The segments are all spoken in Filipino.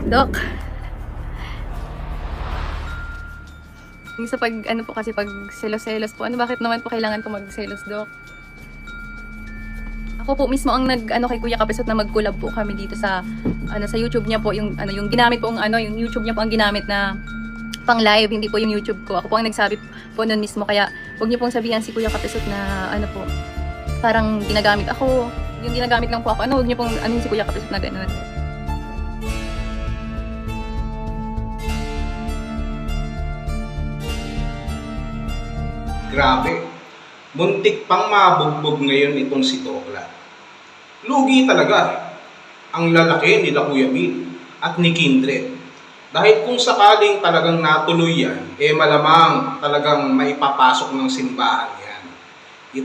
Dok, yung sa pag, ano po kasi, pag selos-selos po, ano, bakit naman po kailangan ko magselos, Dok? Ako po mismo ang nag, ano, kay Kuya Kapesot na mag-collab po kami dito sa, ano, sa YouTube niya po, yung, ano, yung ginamit po, ano, yung YouTube niya po ang ginamit na pang live, hindi po yung YouTube ko. Ako po ang nagsabi po noon mismo, kaya huwag niyo pong sabihan si Kuya Kapesot na, ano po, parang ginagamit ako, yung ginagamit lang po ako, ano, huwag niyo pong, ano, si Kuya Kapesot na gano'n. Grabe, muntik pang mabugbog ngayon itong si Dokla. Lugi talaga ang lalaki ni Kuya Bill at ni Kindred. Dahil kung sakaling talagang natuloy yan, malamang talagang maipapasok ng simbahan yan.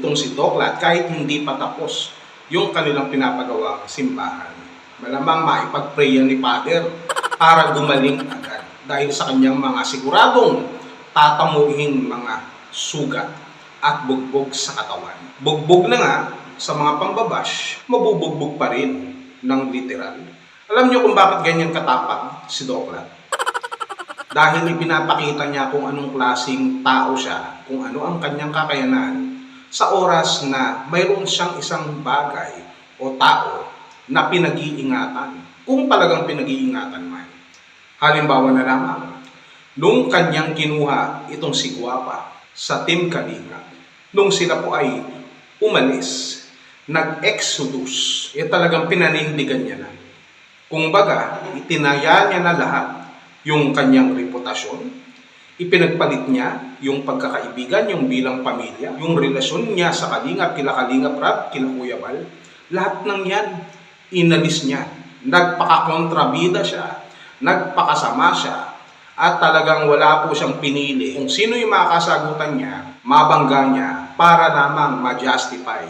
Itong si Dokla, at kahit hindi pa tapos yung kanilang pinapagawang simbahan, malamang maipag-pray yan ni Father para gumaling agad. Dahil sa kanyang mga siguradong tatamuhin mga sugat at bugbog sa katawan. Bugbog na nga sa mga pambabash, mabubugbog pa rin ng literal. Alam niyo kung bakit ganyan katapang si Dokla? Dahil ipinapakita niya kung anong klaseng tao siya, kung ano ang kanyang kakayanan sa oras na mayroon siyang isang bagay o tao na pinag-iingatan, kung talagang pinag-iingatan man. Halimbawa na lamang, nung kanyang kinuha itong si Guapa sa Team Kalinga, nung sila po ay umalis, nag-exodus, talagang pinanindigan niya na. Kung baga, itinaya niya na lahat yung kanyang reputasyon, ipinagpalit niya yung pagkakaibigan, yung bilang pamilya, yung relasyon niya sa Kalingap, kila Kalingap Rab, kila Kuya Bal, lahat ng yan, inalis niya. Nagpakakontrabida siya, nagpakasama siya, at talagang wala po siyang pinili kung sino yung makakasagutan niya, mabangga niya, para lamang ma-justify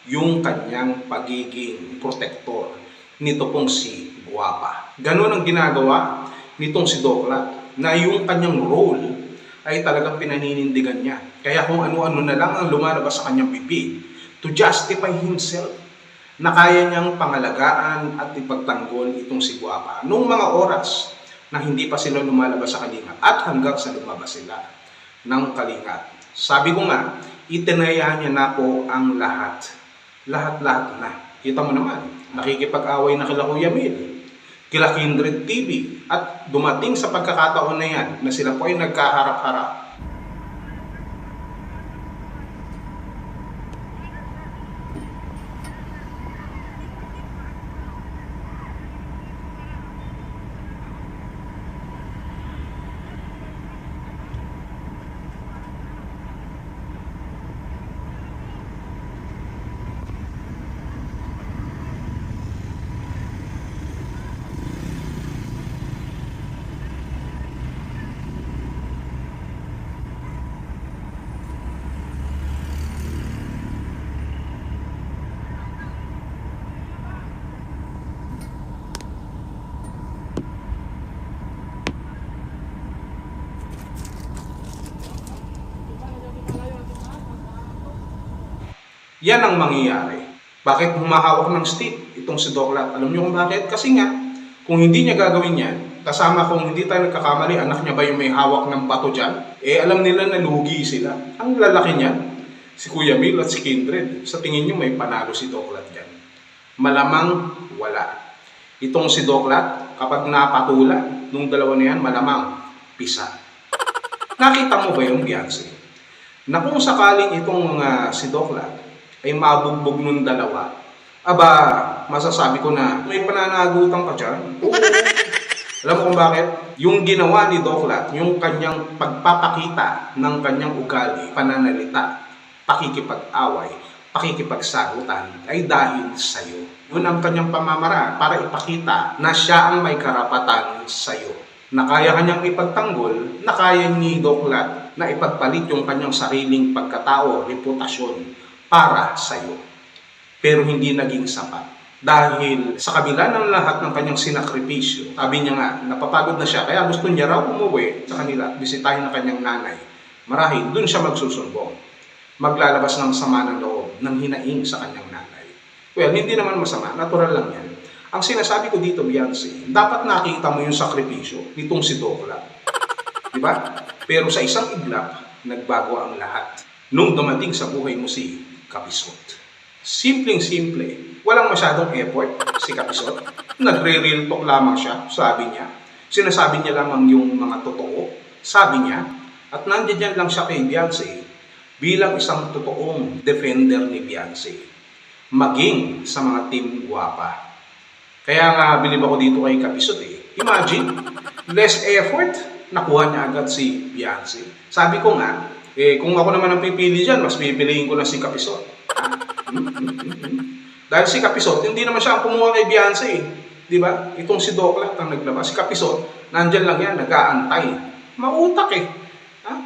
yung kanyang pagiging protector nito pong si Guapa. Ganun ang ginagawa nitong si Dokla, na yung kanyang role ay talagang pinaninindigan niya. Kaya kung ano-ano na lang ang lumalabas sa kanyang bibig to justify himself, na kaya niyang pangalagaan at ipagtanggol itong si Guapa noong mga oras na hindi pa sila lumalabas sa Kalingap at hanggang sa lumabas sila ng Kalingap. Sabi ko nga, itinaya niya na po ang lahat. Lahat-lahat na. Kita mo naman, nakikipag-away na kila Kuya Mil, kila Kindred TV, at dumating sa pagkakataon na yan na sila po ay nagkaharap-harap. Yan ang mangyayari. Bakit humahawak ng stick itong si Doklat? Alam niyo kung bakit? Kasi nga, kung hindi niya gagawin yan, kasama kung hindi tayo nagkakamali, anak niya ba yung may hawak ng bato dyan? Alam nila na lugi sila. Ang lalaki niya, si Kuya Mil at si Kindred. Sa tingin niyo may panalo si Doklat dyan? Malamang wala. Itong si Doklat, kapag napatula nung dalawa na yan, malamang pisa. Nakita mo ba yung Beyonce? Na kung sakaling itong si Doklat ay mabugbog nung dalawa, aba, masasabi ko na may pananagutan ka dyan. Oo. Alam mo kung bakit? Yung ginawa ni Doklat, yung kanyang pagpapakita ng kanyang ugali, pananalita, pakikipag-away, pakikipagsagutan, ay dahil sa'yo. Yun ang kanyang pamamaraan para ipakita na siya ang may karapatan sa'yo. Na kaya kanyang ipagtanggol, na kaya ni Doklat na ipagpalit yung kanyang sariling pagkatao, reputasyon, para sa'yo. Pero hindi naging sapat. Dahil sa kabila ng lahat ng kanyang sinakripisyo, sabi niya nga, napapagod na siya, kaya gusto niya raw umuwi sa kanila, bisitahin ng kanyang nanay. Marahil, dun siya magsusumbong. Maglalabas ng sama ng loob, ng hinaing sa kanyang nanay. Well, hindi naman masama, natural lang yan. Ang sinasabi ko dito, Beyonce, dapat nakita mo yung sakripisyo nitong si Dokla. Di ba? Pero sa isang iglap, nagbago ang lahat. Nung dumating sa buhay mo si Kapisot. Simpleng-simple. Walang masyadong effort si Kapisot. Nagre-real talk lamang siya, sabi niya. Sinasabi niya lamang yung mga totoo, sabi niya. At nandiyan lang siya kay Beyonce bilang isang totoong defender ni Beyonce. Maging sa mga team guwapa. Kaya nga bilib ako dito kay Kapisot eh. Imagine, less effort, nakuha niya agad si Beyonce. Sabi ko nga, kung ako naman ang pipili dyan, mas pipiliin ko na si Kapisot. Dahil si Kapisot, hindi naman siya ang kumuha kay Beyonce eh. Di ba? Itong si Dokla ang naglabas. Si Kapisot, nandyan lang yan, nag-aantay. Mautak eh.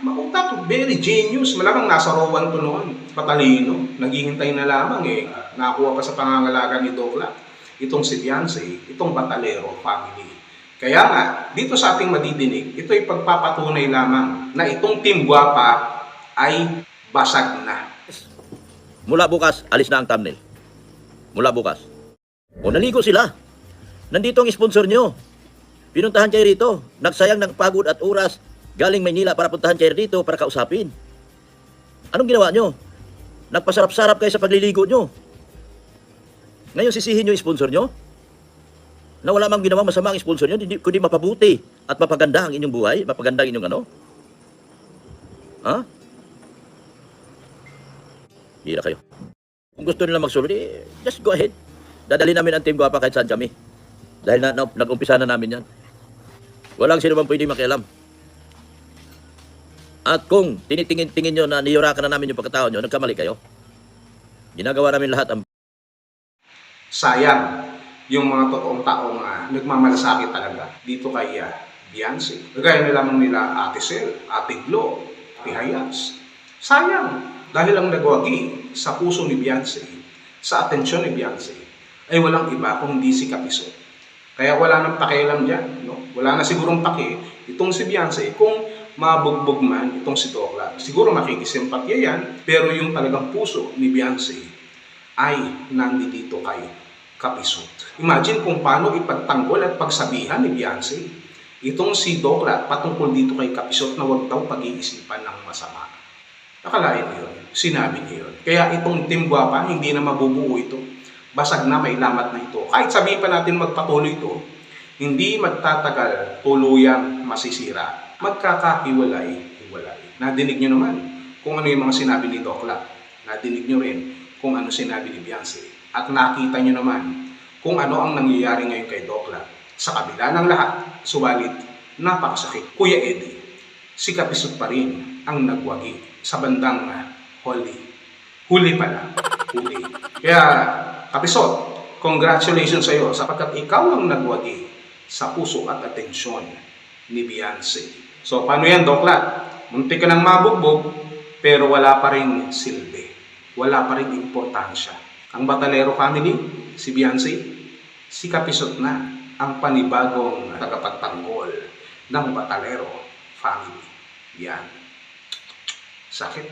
Mautak, very genius. Malamang nasa rowan to noon. Patalino. Naghihintay na lamang eh. Nakuha pa sa pangangalaga ni Dokla. Itong si Beyonce, itong Batalero family. Kaya nga, dito sa ating madidinig, ito ay pagpapatunay lamang na itong Team Guwapa ay basag na. Mula bukas, alis na ang thumbnail. Mula bukas. O naligo sila. Nandito ang sponsor nyo. Pinuntahan kayo rito. Nagsayang ng pagod at oras. Galing Maynila para puntahan kayo rito para kausapin. Anong ginawa nyo? Nagpasarap-sarap kayo sa pagliligo nyo. Ngayon sisihin nyo yung sponsor nyo? Na wala mang ginawa masama ang sponsor nyo, kundi mapabuti at mapaganda ang inyong buhay, mapaganda ang inyong ano? Ha? Hira kayo. Kung gusto nila magsulod, just go ahead. Dadali namin ang Team Guwapa kahit saan kami. Dahil nag-umpisa na namin yan. Walang sino bang pwede makialam. At kung tinitingin nyo na niyurakan na namin yung pagkatao nyo, nagkamali kayo. Ginagawa namin lahat ang Sayang yung mga totoong taong nagmamalasakit talaga dito kay Beyonce. Kagaya na lamang nila Ate Sel, Ate Glo, Ate Hayas. Sayang dahil ang nagwagi sa puso ni Beyonce, sa atensyon ni Beyonce, ay walang iba kung hindi si Kapisot. Kaya wala nang pakialam dyan. No? Wala na sigurong paki itong si Beyonce kung mabugbog man itong si Dokla. Siguro makikisimpatya yan, pero yung talagang puso ni Beyonce ay nandito kay Kapisot. Imagine kung paano ipagtanggol at pagsabihan ni Beyonce itong si Dokla patungkol dito kay Kapisot na huwag daw pag-iisipan ng masama. Nakalain niyo yun. Sinabi niyo yun. Kaya itong Team Guwapa, hindi na mabubuo ito. Basag na, may lamat na ito. Kahit sabihin pa natin magpatuloy ito, hindi magtatagal, tuluyang masisira. Magkakahiwalay-hiwalay. Nadinig niyo naman kung ano yung mga sinabi ni Dokla. Nadinig niyo rin kung ano sinabi ni Beyonce. At nakita nyo naman kung ano ang nangyayari ngayon kay Dokla. Sa kabila ng lahat, subalit napakasakit. Kuya Eddie, si Kapisot pa rin ang nagwagi sa bandang huli pala. Huli. Kaya Kapisot, congratulations sa iyo sapagkat ikaw ang nagwagi sa puso at atensyon ni Beyonce. So paano yan, Dokla? Muntik ka nang mabugbog pero wala pa rin silbi. Wala pa rin importansya. Ang Batalero family, si Beyonce, si Kapisot na ang panibagong tagapagtanggol ng Batalero family. Yan. Sakit.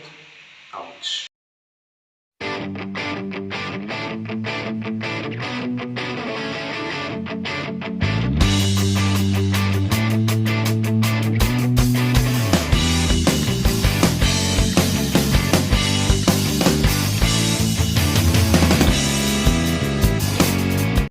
Ouch.